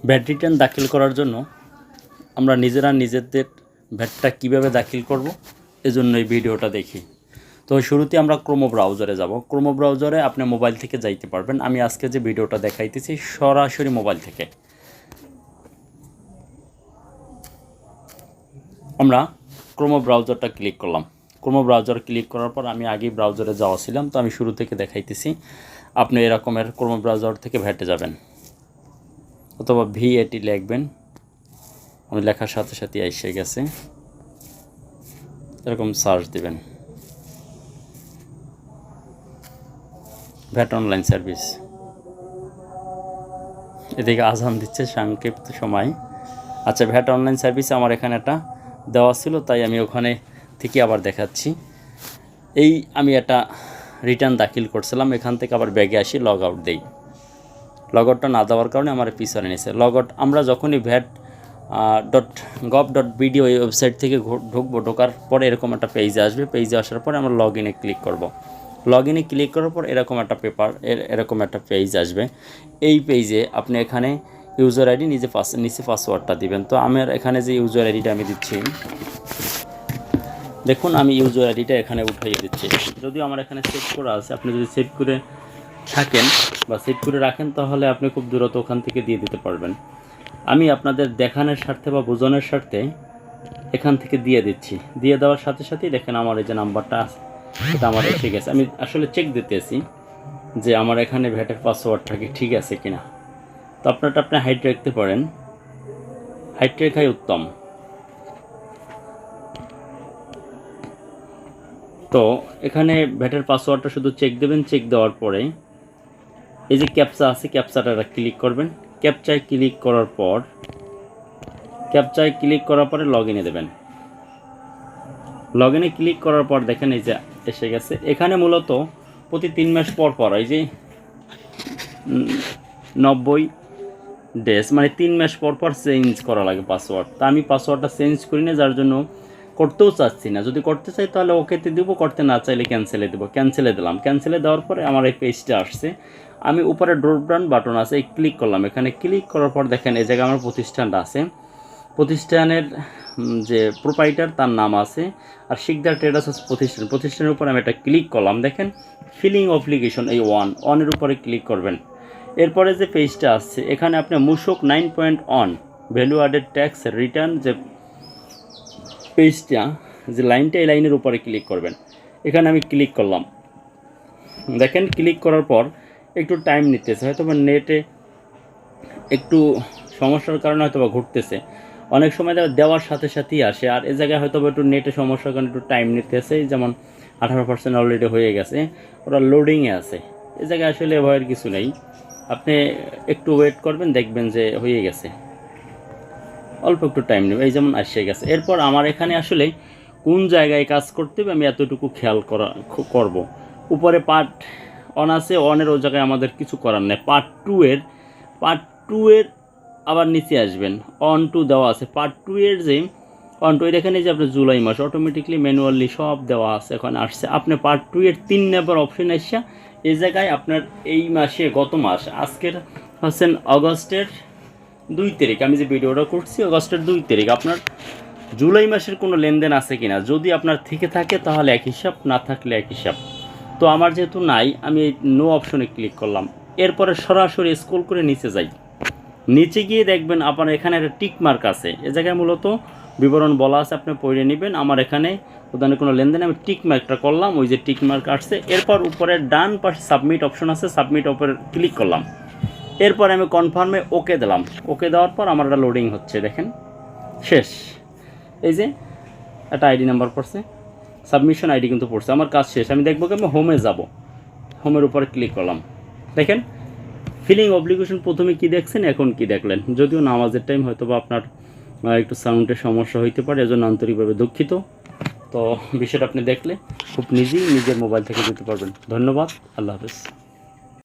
VAT return দাখিল করার জন্য আমরা নিজেরা নিজেদের ভ্যাটটা কীভাবে দাখিল করব এজন্য এই ভিডিওটা দেখি। তো শুরুতে আমরা ক্রোম ব্রাউজারে যাব। ক্রোম ব্রাউজারে আপনি মোবাইল থেকে যাইতে পারবেন। আমি আজকে যে ভিডিওটা দেখাইতেছি সরাসরি মোবাইল থেকে। আমরা ক্রোম ব্রাউজারটা ক্লিক করলাম। ক্রোম ব্রাউজার ক্লিক করার পর আমি আগেই ব্রাউজারে যাওয়া ছিলাম, তো আমি শুরু থেকে দেখাইতেছি। আপনি এরকমের ক্রোম ব্রাউজার থেকে ভ্যাটে যাবেন অথবা VAT লিখবেন। আমি লেখার সাথে সাথে এসে গেছে, এরকম সার্চ দিবেন ভ্যাট অনলাইন সার্ভিস। এদিকে আজান দিচ্ছে সংক্ষিপ্ত সময়। আচ্ছা, ভ্যাট অনলাইন সার্ভিস আমার এখানে একটা দেওয়া ছিল, তাই আমি ওখানে থেকে আবার দেখাচ্ছি। আমি একটা রিটার্ন দাখিল করছিলাম, এখান থেকে আবার ব্যাগে আসি, লগ আউট দেই। লগ আউটটা না দেওয়ার কারণে আমার পিছনে নিয়েছে। লগ আউট আমরা যখনই VAT.gov.bd ওই ওয়েবসাইট থেকে ঢুকবো, ঢোকার পরে এরকম একটা পেজে আসবে। পেজে আসার পরে আমরা লগ ইনে ক্লিক করব। লগ ইনে ক্লিক করার পর এরকম একটা এরকম একটা পেজ আসবে। এই পেজে আপনি এখানে ইউজার আইডি নিচে পাসওয়ার্ডটা দিবেন। তো আমার এখানে যে ইউজার আইডিটা আমি দিচ্ছি, দেখুন আমি ইউজার আইডিটা এখানে উঠিয়ে দিচ্ছি। যদিও আমার এখানে সেভ করা আছে, আপনি যদি সেভ করে থাকেন বা সেভ করে রাখেন তাহলে আপনি খুব দ্রুত ওখান থেকে দিয়ে দিতে পারবেন। আমি আপনাদের দেখানোর স্বার্থে বা বোঝানোর স্বার্থে এখান থেকে দিয়ে দিচ্ছি। দিয়ে দেওয়ার সাথে সাথেই দেখেন আমার এই যে নাম্বারটা আছে সেটা আমার এসে গেছে। আমি আসলে চেক দিতেছি যে আমার এখানে ভ্যাটের পাসওয়ার্ডটা কি ঠিক আছে কিনা। তো আপনারটা আপনি হাইড রাখতে পারেন, হাইড রেখাই উত্তম। তো এখানে ভ্যাটের পাসওয়ার্ডটা শুধু চেক দেবেন। চেক দেওয়ার পরে এই যে ক্যাপচা আছে, ক্যাপচাটা ক্লিক করবেন। ক্যাপচায় ক্লিক করার পরে লগ ইনে দেবেন। লগ ইনে ক্লিক করার পর দেখেন এই যে এসে গেছে। এখানে মূলত প্রতি 3 মাস পর এই যে 90 ডেজ মানে 3 মাস পর চেঞ্জ করা লাগে পাসওয়ার্ড। তা আমি পাসওয়ার্ডটা চেঞ্জ করি না, যার জন্য করতেও চাচ্ছি না। যদি করতে চাই তাহলে ওকেতে দিব, করতে না চাইলে ক্যান্সেলে দেবো। ক্যান্সেলে দিলাম। ক্যান্সেলে দেওয়ার পরে আমার এই পেজটা আসছে। আমি উপরে ড্রপ ডাউন বাটন আছে, এই ক্লিক করলাম। এখানে ক্লিক করার পর দেখেন এই জায়গায় আমার প্রতিষ্ঠানটা আছে। প্রতিষ্ঠানের যে প্রোপাইটার তার নাম আছে, আর শিকদার ট্রেডার্স আছে প্রতিষ্ঠানের উপর আমি এটা ক্লিক করলাম। দেখেন ফিলিং অ্যাপ্লিকেশন, এই ওয়ানের উপরে ক্লিক করবেন। এরপরে যে পেজটা আসছে এখানে আপনি মূসক 9.1 ভ্যালু অ্যাডেড ট্যাক্স রিটার্ন যে পেজটা, যে লাইনটা, এই লাইনের উপরে ক্লিক করবেন। এখানে আমি ক্লিক করলাম। দেখেন ক্লিক করার পর একটু টাইম নিতেছে, হয়তো বা নেটে একটু সমস্যার কারণে হয়তো বা ঘুরতেছে। অনেক সময় দেওয়ার সাথে সাথেই আসে, আর এ জায়গায় হয়তো বা একটু নেটে সমস্যার কারণে একটু টাইম নিতেছে। যেমন 18% অলরেডি হয়ে গেছে, ওরা লোডিংয়ে আছে। এ জায়গায় আসলে ভয়ের কিছু নেই, আপনি একটু ওয়েট করবেন, দেখবেন যে হয়ে গেছে। অল্প একটু টাইম নেবে, এই যেমন এসে গেছে। এরপর আমার এখানে আসলে কোন জায়গায় কাজ করতে হবে আমি এতটুকু খেয়াল করব। উপরে পার্ট 1 আছে, 1-এর ওই জায়গায় আমাদের কিছু করার নেই। পার্ট 2 এর আবার নিচে আসবেন, 1-2 দেওয়া আছে। পার্ট 2 এর যে 1-2 এখানে যে আপনার জুলাই মাস অটোমেটিকলি ম্যানুয়ালি সব দেওয়া আছে, এখন আসছে। আপনি পার্ট 2 এর 3 নম্বর অপশন আসছে। এই জায়গায় আপনার এই মাসে, গত মাস, আজকের হচ্ছেন অগস্টের 2 তারিখ, আমি যে ভিডিওটা করছি অগস্টের 2 তারিখ, আপনার জুলাই মাসের কোনো লেনদেন আছে কিনা। যদি আপনার থেকে থাকে তাহলে এক হিসাব, না থাকলে এক হিসাব। তো আমার যেহেতু নাই, আমি এই নো অপশনে ক্লিক করলাম। এরপরে সরাসরি স্ক্রল করে নিচে যাই। নিচে গিয়ে দেখবেন আপনার এখানে একটা টিক মার্ক আছে। এ জায়গায় মূলত বিবরণ বলা আছে, আপনি পড়ে নেবেন। আমার এখানে প্রধানের কোনো লেনদেন, আমি টিক মার্কটা করলাম, ওই যে টিক মার্ক আসছে। এরপর উপরে ডান পাশে সাবমিট অপশন আছে, সাবমিট উপরে ক্লিক করলাম। এরপর আমি কনফার্মে ওকে দিলাম। ওকে দেওয়ার পর আমার একটা লোডিং হচ্ছে, দেখেন শেষ। এই যে একটা আইডি নাম্বার পড়ছে, সাবমিশন আইডি কিন্তু পড়ছে, আমার কাজ শেষ। আমি দেখবো কি আমি হোমে যাব, হোমের উপরে ক্লিক করলাম। দেখেন ফিলিং অব্লিগেশন প্রথমে কি দেখছেন, এখন কি দেখলেন। যদিও নামাজের টাইম, হয়তো বা আপনার একটু সাউন্ডের সমস্যা হইতে পারে, এজন্য আন্তরিকভাবে দুঃখিত। তো বিষয়টা আপনি দেখলে খুব নিজেই নিজের মোবাইল থেকে দিতে পারবেন। ধন্যবাদ, আল্লাহ হাফেজ।